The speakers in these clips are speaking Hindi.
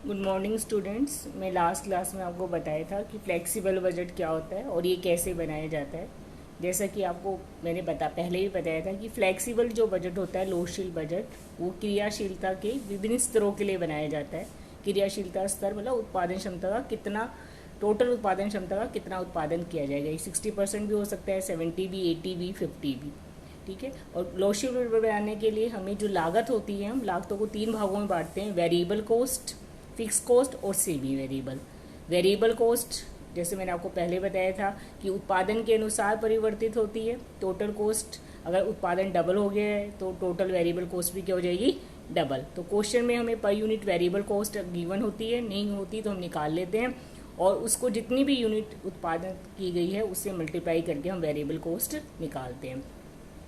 Good morning students. मैं लास्ट क्लास में आपको बताया था कि फ्लेक्सिबल बजट क्या होता है और ये कैसे बनाया जाता है। जैसा कि आपको मैंने पहले ही बताया था कि फ्लेक्सिबल जो बजट होता है, लोडशील बजट, वो क्रियाशीलता के विभिन्न स्तरों के लिए बनाया जाता है। क्रियाशीलता स्तर मतलब उत्पादन क्षमता का कितना, टोटल उत्पादन क्षमता का कितना उत्पादन किया जाएगा। ये 60% भी हो सकता है, 70 भी, 80 भी, 50 भी। ठीक है। और लोडशील बजट बनाने के लिए हमें जो लागत होती है, हम लागतों को 3 भागों में बांटते हैं: वेरिएबल कॉस्ट, फिक्स कॉस्ट और सेमी वेरिएबल। वेरिएबल कॉस्ट जैसे मैंने आपको पहले बताया था कि उत्पादन के अनुसार परिवर्तित होती है। टोटल कॉस्ट, अगर उत्पादन डबल हो गया है तो टोटल वेरिएबल कॉस्ट भी क्या हो जाएगी, डबल। तो क्वेश्चन में हमें per unit variable cost given होती है, नहीं होती तो हम निकाल लेते हैं और उसको जितनी भी यूनिट उत्पादन की गई है उससे मल्टीप्लाई करके हम वेरिएबल कॉस्ट निकालते हैं।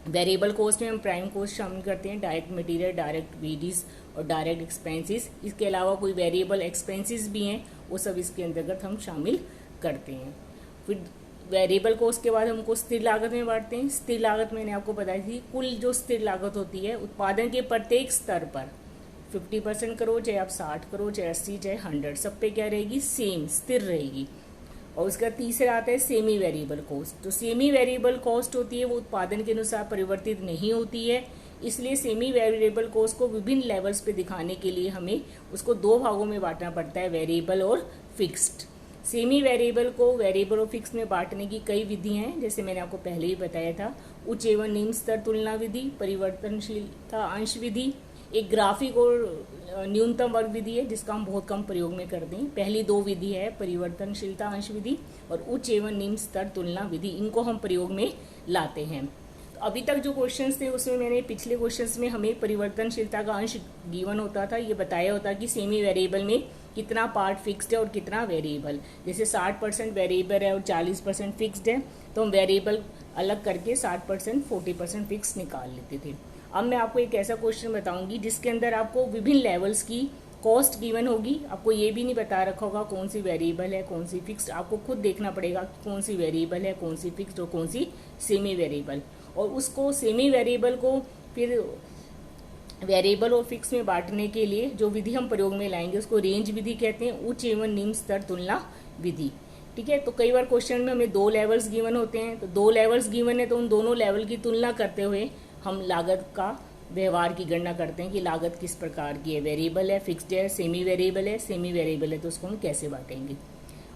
वेरिएबल कॉस्ट में हम प्राइम कॉस्ट शामिल करते हैं, डायरेक्ट मटेरियल, डायरेक्ट वेजेस और डायरेक्ट एक्सपेंसेस। इसके अलावा कोई वेरिएबल एक्सपेंसेस भी हैं, वो सब इसके अंतर्गत हम शामिल करते हैं। फिर वेरिएबल कॉस्ट के बाद हमको स्थिर लागत में बांटते हैं। स्थिर लागत मैंने आपको बताई थी, कुल जो स्थिर लागत होती है उत्पादन के प्रत्येक स्तर पर 50% करो, चाहे आप 60 करो, चाहे 80, चाहे 100, सब पे क्या रहेगी, सेम स्थिर रहेगी। और उसका तीसरा आता है सेमी वेरिएबल कॉस्ट। तो सेमी वेरिएबल कॉस्ट होती है वो उत्पादन के अनुसार परिवर्तित नहीं होती है, इसलिए सेमी वेरिएबल कॉस्ट को विभिन्न लेवल्स पे दिखाने के लिए हमें उसको 2 भागों में बांटना पड़ता है, वेरिएबल और फिक्स्ड। सेमी वेरिएबल को वेरिएबल और फिक्स में बांटने की कई विधियां हैं, जैसे मैंने आपको पहले ही बताया था। उच्च एवं निम्न स्तर तुलना विधि, परिवर्तनशीलता अंश विधि, एक ग्राफिक और न्यूनतम वर्ग विधि है जिसका हम बहुत कम प्रयोग में करते हैं। पहली 2 विधि है परिवर्तनशीलता अंश विधि और उच्च एवं निम्न स्तर तुलना विधि, इनको हम प्रयोग में लाते हैं। तो अभी तक जो क्वेश्चंस थे उसमें मैंने पिछले क्वेश्चंस में हमें परिवर्तनशीलता का अंश गिवन होता था, ये बताया होता कि सेमी वेरिएबल में कितना पार्ट फिक्स्ड है और कितना वेरिएबल। जैसे 60% वेरिएबल है और 40% फिक्स्ड है, तो हम वेरिएबल अलग करके 60%, 40% फिक्स निकाल लेते थे। अब मैं आपको एक ऐसा क्वेश्चन बताऊंगी जिसके अंदर आपको विभिन्न लेवल्स की कॉस्ट गिवन होगी। आपको ये भी नहीं बता रखा होगा कौन सी वेरिएबल है, कौन सी फिक्स्ड। आपको खुद देखना पड़ेगा कि कौन सी वेरिएबल है, कौन सी फिक्स्ड और कौन सी सेमी वेरिएबल। और उसको सेमी वेरिएबल को फिर वेरिएबल और फिक्स में बांटने के लिए जो विधि हम प्रयोग में लाएंगे उसको रेंज विधि कहते हैं, उच्च एवं निम्न स्तर तुलना विधि। ठीक है। तो कई बार क्वेश्चन में हमें 2 लेवल्स गिवन होते हैं, तो 2 लेवल्स गिवन है तो उन दोनों लेवल की तुलना करते हुए हम लागत का व्यवहार की गणना करते हैं कि लागत किस प्रकार की है, वेरिएबल है, फिक्स्ड है, सेमी वेरिएबल है। सेमी वेरिएबल है तो उसको हम कैसे बांटेंगे।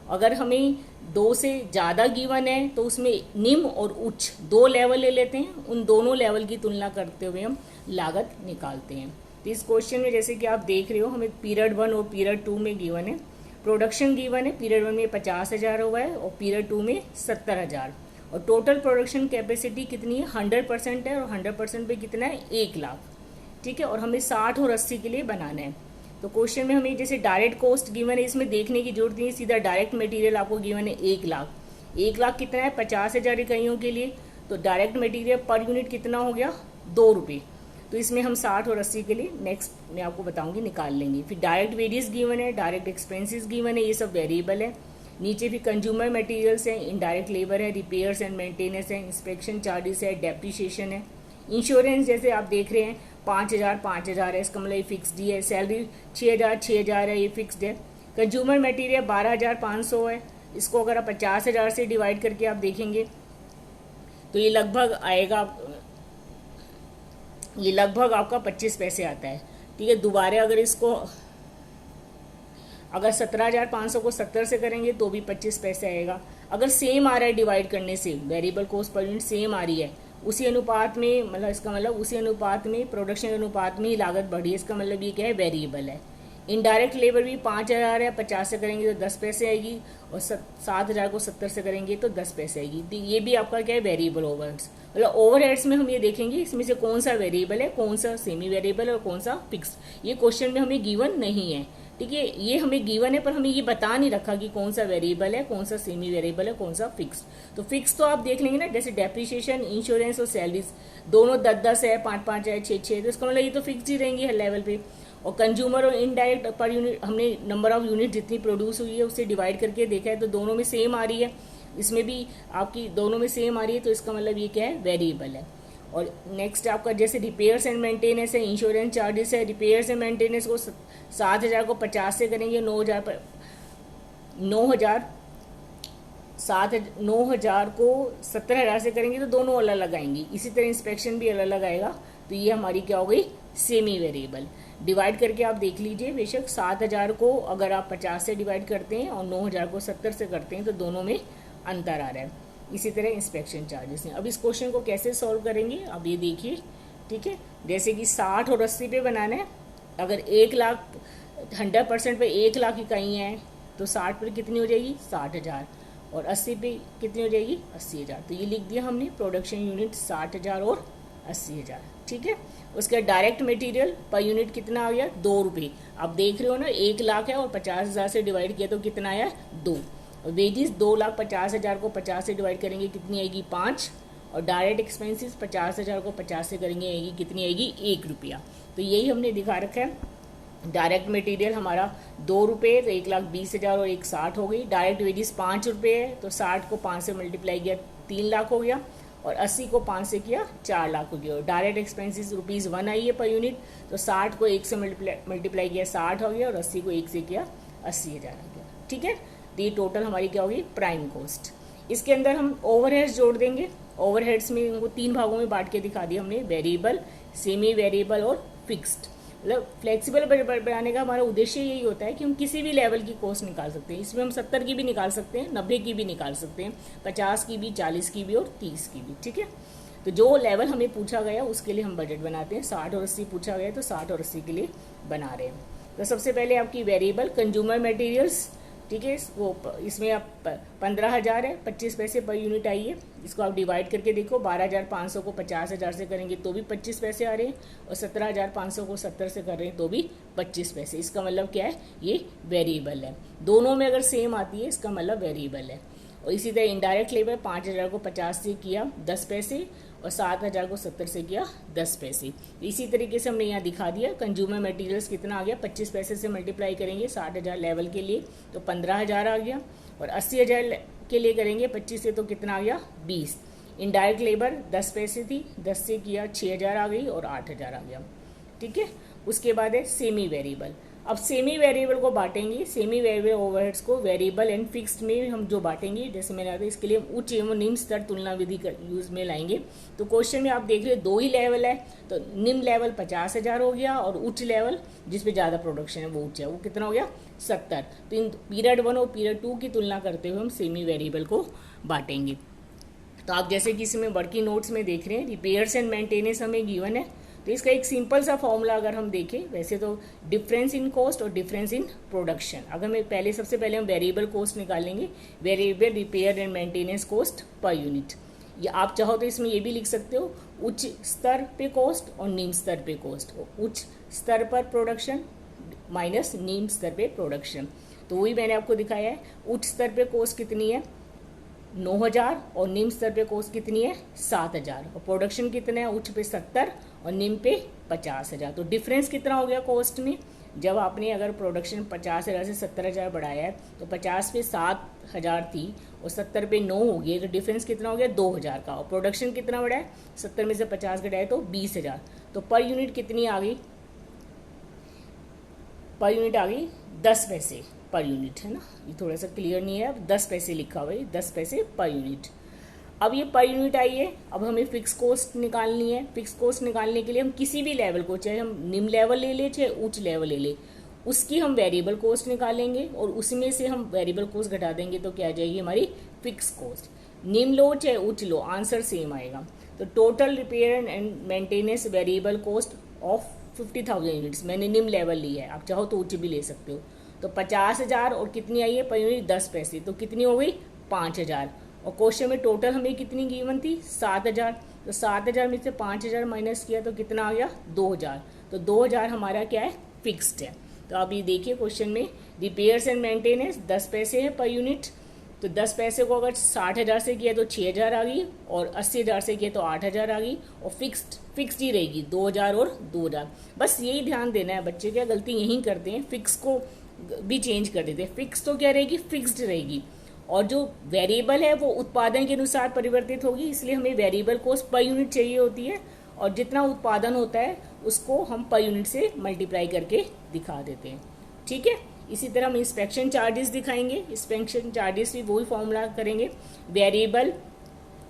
अगर हमें 2 से ज़्यादा गिवन है तो उसमें निम्न और उच्च 2 लेवल ले लेते हैं, उन दोनों लेवल की तुलना करते हुए हम लागत निकालते हैं। तो इस क्वेश्चन में जैसे कि आप देख रहे हो, हमें पीरियड 1 और पीरियड 2 में गिवन है। प्रोडक्शन गिवन है, पीरियड 1 में 50,000 हुआ है और पीरियड 2 में 70,000। और टोटल प्रोडक्शन कैपेसिटी कितनी है, 100% है, और 100% पे कितना है, 1 लाख। ठीक है। और हमें 60 और 80 के लिए बनाना है। तो क्वेश्चन में हमें जैसे डायरेक्ट कॉस्ट गिवन है, इसमें देखने की जरूरत नहीं, सीधा डायरेक्ट मटेरियल आपको गिवन है 1 लाख। 1 लाख कितना है, 50,000 इकाइयों के लिए, तो डायरेक्ट मटेरियल पर यूनिट कितना हो गया, 2 रुपये। तो इसमें हम 60 और 80 के लिए नेक्स्ट मैं आपको बताऊंगी निकाल लेंगे। फिर डायरेक्ट वेजेस गिवन है, डायरेक्ट एक्सपेंसेस गिवन है, ये सब वेरिएबल है। नीचे भी कंज्यूमर मटेरियल्स है, इनडायरेक्ट लेबर है, रिपेयर्स एंड मेंटेनेंस है, इंस्पेक्शन चार्जेस है, डेप्रिसिएशन है। इंश्योरेंस जैसे आप देख रहे हैं 5,000 है, इसका मतलब फिक्स्ड ही है। सैलरी 6,000 है, ये फिक्स्ड है। कंज्यूमर मटेरियल 12,500 है, इसको अगर आप 50,000 से डिवाइड करके आप देखेंगे तो ये लगभग आएगा, ये लगभग आपका 25 पैसे आता है। ठीक है। दोबारा अगर इसको अगर 17,500 को 70 से करेंगे तो भी 25 पैसे आएगा। अगर सेम आ रहा है डिवाइड करने से, variable cost per unit same आ रही है, उसी अनुपात में, मतलब इसका मतलब उसी अनुपात में, प्रोडक्शन के अनुपात में ही लागत बढ़ी है, इसका मतलब ये क्या है, वेरिएबल है। इनडायरेक्ट लेबर भी 5,000 है, 50 से करेंगे तो 10 पैसे आएगी, और 7,000 को 70 से करेंगे तो 10 पैसे आएगी। तो ये भी आपका क्या है, वेरिएबल ओवरहेड्स। मतलब ओवरहेड्स में हम ये देखेंगे इसमें से कौन सा वेरिएबल है, कौन सा सेमी वेरिएबल है और कौन सा फिक्स्ड। ये क्वेश्चन में हमें गिवन नहीं है। ठीक है। ये हमें गिवन है पर हमें ये बता नहीं रखा कि कौन सा वेरिएबल है, कौन सा सेमी वेरिएबल है, कौन सा फिक्स्ड। तो फिक्स तो आप देख लेंगे ना, जैसे डेप्रिसिएशन, इंश्योरेंस और सैलरीज दोनों 10-10 है, 5-5 है, 6-6, तो इसका मतलब ये तो फिक्स ही रहेंगी हर लेवल पे। और कंज्यूमर और इनडायरेक्ट पर यूनिट हमने नंबर ऑफ यूनिट जितनी प्रोड्यूस हुई है उससे डिवाइड करके देखा है तो दोनों में सेम आ रही है, इसमें भी आपकी दोनों में सेम आ रही है, तो इसका मतलब ये क्या है, वेरिएबल है। और नेक्स्ट आपका जैसे रिपेयर्स एंड मेंटेनेंस है, इंश्योरेंस चार्जेस है। रिपेयर्स एंड मेंटेनेंस को 7,000 को 50 से करेंगे, 9,000 को 17,000 से करेंगे तो दोनों अलग अलग आएंगी। इसी तरह इंस्पेक्शन भी अलग अलग आएगा। तो ये हमारी क्या हो गई, सेमी वेरिएबल। डिवाइड करके आप देख लीजिए, बेशक 7,000 को अगर आप 50 से डिवाइड करते हैं और 9,000 को 70 से करते हैं तो दोनों में अंतर आ रहा है। इसी तरह इंस्पेक्शन चार्जेस हैं। अब इस क्वेश्चन को कैसे सॉल्व करेंगे, अब ये देखिए, ठीक है। जैसे कि 60 और 80 पे बनाना है। अगर 1,00,000 100% पे 1,00,000 इकाइयाँ हैं तो 60 पर कितनी हो जाएगी, 60,000, और 80 पे कितनी हो जाएगी, 80,000। तो ये लिख दिया हमने, प्रोडक्शन यूनिट 60,000 और 80,000, ठीक है। उसका डायरेक्ट मटेरियल पर यूनिट कितना आ गया, 2 रुपये। आप देख रहे हो ना, 1,00,000 है और 50,000 से डिवाइड किया तो कितना आया, 2। और वेजिस 2,50,000 को 50 से डिवाइड करेंगे कितनी आएगी, 5। और डायरेक्ट एक्सपेंसेस 50,000 को 50 से करेंगे आएगी कितनी आएगी, 1 रुपया। तो यही हमने दिखा रखा है। डायरेक्ट मटेरियल हमारा 2 रुपये, तो 1,20,000 और 1,60 हो गई। डायरेक्ट वेजिस 5 रुपये है, तो 60 को 5 से मल्टीप्लाई किया 3,00,000 हो गया, और 80 को 5 से किया 4,00,000 हो गया। और डायरेक्ट एक्सपेंसेस ₹1 आई है पर यूनिट, तो 60 को 1 से मल्टीप्लाई किया 60 हो गया, और 80 को 1 से किया 80,000 हो गया, ठीक है। तो ये टोटल हमारी क्या होगी, प्राइम कॉस्ट। इसके अंदर हम ओवरहेड्स जोड़ देंगे। ओवरहेड्स में इनको 3 भागों में बांट के दिखा दिया हमने, वेरिएबल, सेमी वेरिएबल और फिक्स्ड। मतलब फ्लेक्सिबल बजट बनाने का हमारा उद्देश्य यही होता है कि हम किसी भी लेवल की कॉस्ट निकाल सकते हैं। इसमें हम 70 की भी निकाल सकते हैं, 90 की भी निकाल सकते हैं, 50 की भी, 40 की भी और 30 की भी, ठीक है। तो जो लेवल हमें पूछा गया उसके लिए हम बजट बनाते हैं। 60 और 80 पूछा गया तो 60 और 80 के लिए बना रहे हैं। तो सबसे पहले आपकी वेरिएबल कंज्यूमर मटेरियल्स, ठीक है। इसमें आप 15,000 है, 25 पैसे पर यूनिट आई है। इसको आप डिवाइड करके देखो, 12,500 को 50,000 से करेंगे तो भी 25 पैसे आ रहे हैं, और 17,500 को 70 से कर रहे हैं तो भी 25 पैसे। इसका मतलब क्या है, ये वेरिएबल है। दोनों में अगर सेम आती है इसका मतलब वेरिएबल है। और इसी तरह इनडायरेक्ट लेबर 5,000 को 50 से किया 10 पैसे, और 7,000 को 70 से किया 10 पैसे। इसी तरीके से हमने यहाँ दिखा दिया कंज्यूमर मटेरियल्स कितना आ गया, 25 पैसे से मल्टीप्लाई करेंगे 60,000 लेवल के लिए तो 15,000 आ गया, और 80,000 के लिए करेंगे 25 से तो कितना आ गया, 20। इनडायरेक्ट लेबर 10 पैसे थी, 10 से किया 6,000 आ गई, और 8,000 आ गया, ठीक है। उसके बाद है सेमी वेरिएबल। अब सेमी वेरिएबल को बांटेंगे, सेमी वेरिएबल ओवरहेड्स को वेरिएबल एंड फिक्स्ड में हम जो बांटेंगे, जैसे मैंने बताया, इसके लिए हम उच्च एवं निम्न स्तर तुलना विधि का यूज में लाएंगे। तो क्वेश्चन में आप देख रहे हो 2 ही लेवल है, तो निम्न लेवल 50,000 हो गया, और उच्च लेवल जिसपे ज़्यादा प्रोडक्शन है वो उच्च है, वो कितना हो गया, 70। तो इन पीरियड 1 और पीरियड 2 की तुलना करते हुए हम सेमी वेरिएबल को बांटेंगे। तो आप जैसे कि इसमें वर्किंग नोट्स में देख रहे हैं, रिपेयर्स एंड मेंटेनेंस हमें गिवन है। तो इसका एक सिंपल सा फॉर्मूला अगर हम देखें, वैसे तो डिफरेंस इन कॉस्ट और डिफरेंस इन प्रोडक्शन। अगर मैं सबसे पहले हम वेरिएबल कॉस्ट निकालेंगे, variable repair and maintenance cost per unit. या आप चाहो तो इसमें ये भी लिख सकते हो, उच्च स्तर पे कॉस्ट और निम्न स्तर पे कॉस्ट। उच्च स्तर पर प्रोडक्शन माइनस निम्न स्तर पे प्रोडक्शन। तो वही मैंने आपको दिखाया है। उच्च स्तर पे कॉस्ट कितनी है, 9,000, और निम्न स्तर पे कॉस्ट कितनी है, 7,000, और प्रोडक्शन कितना है, उच्च पे 70 और निम्न पे 50,000। तो डिफरेंस कितना हो गया कॉस्ट में, जब आपने अगर प्रोडक्शन 50,000 से 70,000 बढ़ाया है तो 50 पे 7,000 थी और 70 पे 9 हो गई, तो डिफरेंस कितना हो गया, 2,000 का। और प्रोडक्शन कितना बढ़ा है, 70 में से 50 घटाए तो 20,000। तो पर यूनिट कितनी आ गई, पर यूनिट आ गई 10 पैसे पर यूनिट, है ना। ये थोड़ा सा क्लियर नहीं है, अब 10 पैसे लिखा हुआ है, 10 पैसे पर यूनिट। अब ये पर यूनिट आई है। अब हमें फिक्स कॉस्ट निकालनी है। फिक्स कॉस्ट निकालने के लिए हम किसी भी लेवल को, चाहे हम निम्न लेवल ले लें चाहे उच्च लेवल ले लें, उसकी हम वेरिएबल कॉस्ट निकालेंगे, और उसमें से हम वेरिएबल कॉस्ट घटा देंगे तो क्या आ जाएगी हमारी फिक्स कॉस्ट। निम्न लो चाहे उच्च लो, आंसर सेम आएगा। तो total repair and maintenance variable cost of 50,000 units मैंने निम्न लेवल लिया है, आप चाहो तो उच्च भी ले सकते हो। तो 50,000 और कितनी आई है पर यूनिट, 10 पैसे, तो कितनी हो गई, 5,000। और क्वेश्चन में टोटल हमें कितनी गिवन थी, 7,000। तो 7,000 में से 5,000 माइनस किया तो कितना आ गया, 2,000। तो 2,000 हमारा क्या है, फिक्स्ड है। तो आप ये देखिए क्वेश्चन में, रिपेयर्स एंड मेंटेनेंस 10 पैसे है पर यूनिट। तो 10 पैसे को अगर 60,000 से किया तो 6,000 आ गई, और 80,000 से किया तो 8,000 आ गई, और फिक्स्ड ही रहेगी 2,000 और 2,000। बस यही ध्यान देना है, बच्चे क्या गलती यही करते हैं, फिक्स को भी चेंज कर देते हैं। फिक्स तो क्या रहेगी, फिक्स्ड रहेगी, और जो वेरिएबल है वो उत्पादन के अनुसार परिवर्तित होगी, इसलिए हमें वेरिएबल कॉस्ट पर यूनिट चाहिए होती है, और जितना उत्पादन होता है उसको हम पर यूनिट से मल्टीप्लाई करके दिखा देते हैं। ठीक है, इसी तरह हम इंस्पेक्शन चार्जेस दिखाएंगे। इंस्पेक्शन चार्जेस भी वही फॉर्मूला करेंगे, variable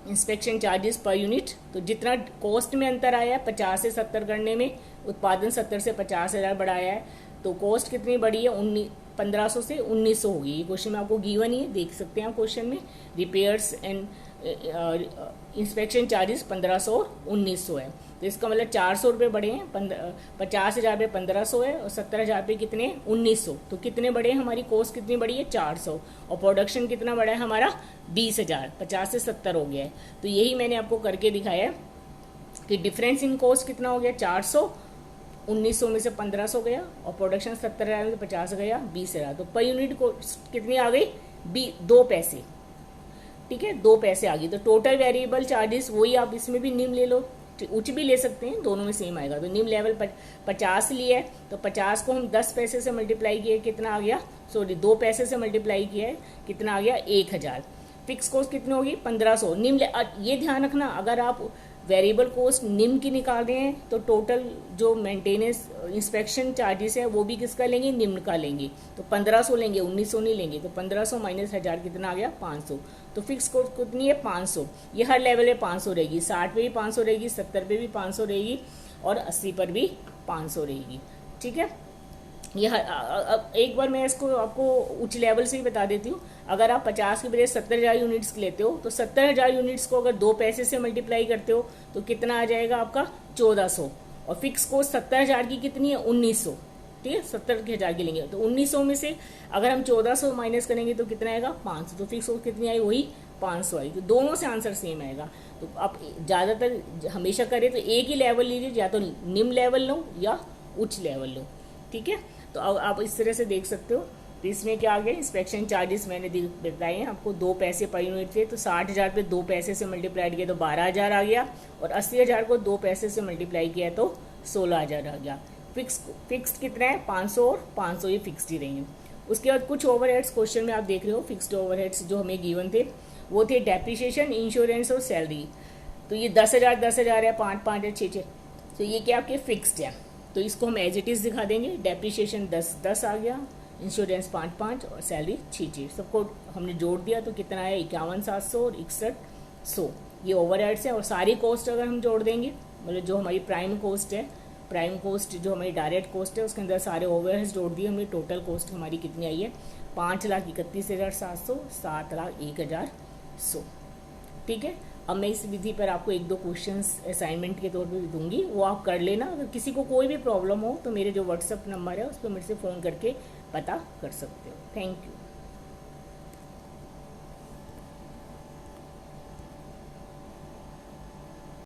inspection charges per unit. तो जितना कॉस्ट में अंतर आया है 50 से 70 करने में, उत्पादन 70 से 50,000 बढ़ाया है, तो कॉस्ट कितनी बढ़ी है, 1500 से 1900 होगी। ये क्वेश्चन में आपको गिवन ही है, देख सकते हैं आप क्वेश्चन में, रिपेयर्स एंड इंस्पेक्शन चार्जेस 1500 और 1900 है। तो इसका मतलब 400 रुपये बढ़े हैं, 50,000 पे 1500 है, और 70,000 पे कितने, 1900। तो कितने बढ़े हैं, हमारी कॉस्ट कितनी बढ़ी है, 400, और प्रोडक्शन कितना बढ़ा है हमारा, 20,000, 50 से 70 हो गया है। तो यही मैंने आपको करके दिखाया है कि डिफरेंस इन कॉस्ट कितना हो गया, 400, 1900 में से 1500 गया, और प्रोडक्शन 70,000 में से 50 गया, 20,000। तो पर यूनिट कॉस्ट कितनी आ गई, 2 पैसे। ठीक है, 2 पैसे आ गई। तो टोटल वेरिएबल चार्जेस वही, आप इसमें भी निम्न ले लो, उच्च भी ले सकते हैं, दोनों में सेम आएगा। तो निम्न लेवल 50 लिया है, तो 50 को हम 10 पैसे से मल्टीप्लाई किए, कितना आ गया, 2 पैसे से मल्टीप्लाई किया है, कितना आ गया, 1000। फिक्स कॉस्ट कितनी होगी, 1500। ये ध्यान रखना, अगर आप वेरिएबल कॉस्ट निम्न की निकाल रहे हैं तो टोटल जो मेंटेनेंस इंस्पेक्शन चार्जेस है वो भी किसका लेंगे, निम्न का लेंगे। तो 1500 लेंगे, 1900 नहीं लेंगे। तो 1500 माइनस 1000 कितना आ गया, 500। तो फिक्स कॉस्ट कितनी है, 500। ये हर लेवल पे 500 रहेगी, 60 पे भी 500 रहेगी, 70 पे भी 500 रहेगी, और 80 पर भी 500 रहेगी। ठीक है, यह एक बार मैं इसको आपको उच्च लेवल से ही बता देती हूँ। अगर आप 50 के बजाय 70,000 यूनिट्स लेते हो, तो 70,000 यूनिट्स को अगर 2 पैसे से मल्टीप्लाई करते हो तो कितना आ जाएगा आपका, 1400। और फिक्स कॉस्ट 70,000 की कितनी है, 1900। ठीक है, 70,000 की लेंगे तो 1900 में से अगर हम 1400 माइनस करेंगे तो कितना आएगा, 500। तो फिक्स कॉस्ट कितनी आई, वही 500 आई। तो दोनों से आंसर सेम आएगा। तो आप ज़्यादातर हमेशा करें तो एक ही लेवल लीजिए, या तो निम्न लेवल लो या उच्च लेवल लो। ठीक है, तो अब आप इस तरह से देख सकते हो। तो इसमें क्या आ गया, इंस्पेक्शन चार्जेस मैंने बताए हैं आपको, 2 पैसे पर यूनिट थे, तो 60,000 पे 2 पैसे से मल्टीप्लाई किया तो 12,000 आ गया, और 80,000 को 2 पैसे से मल्टीप्लाई किया तो 16,000 आ गया। फिक्स्ड कितना है, 500 और 500, ये फिक्स्ड ही रहेंगे। उसके बाद कुछ ओवरहेड्स क्वेश्चन में आप देख रहे हो, फिक्स्ड ओवरहेड्स जो हमें गिवन थे वो थे डेप्रिसिएशन, इंश्योरेंस और सैलरी। तो ये 10,000 है, 5 है, 6, तो ये क्या आपके फिक्स्ड है। तो इसको हम एज इट इज दिखा देंगे। डेप्रिसिएशन 10 आ गया, इंश्योरेंस 5 और सैलरी 6 सबको हमने जोड़ दिया तो कितना है, 51,700 और 61,100। ये ओवरहेड्स है। और सारी कॉस्ट अगर हम जोड़ देंगे, मतलब जो हमारी प्राइम कॉस्ट है, प्राइम कॉस्ट जो हमारी डायरेक्ट कॉस्ट है, उसके अंदर सारे ओवरहेड्स जोड़ दिए हमने, टोटल कॉस्ट हमारी कितनी आई है, 5,31,700, 7,01,100। ठीक है, अब मैं इस विधि पर आपको 1-2 क्वेश्चंस असाइनमेंट के तौर पे दूंगी, वो आप कर लेना। अगर किसी को कोई भी प्रॉब्लम हो तो मेरे जो व्हाट्सएप नंबर है उस पर मेरे से फ़ोन करके पता कर सकते हो। Thank you.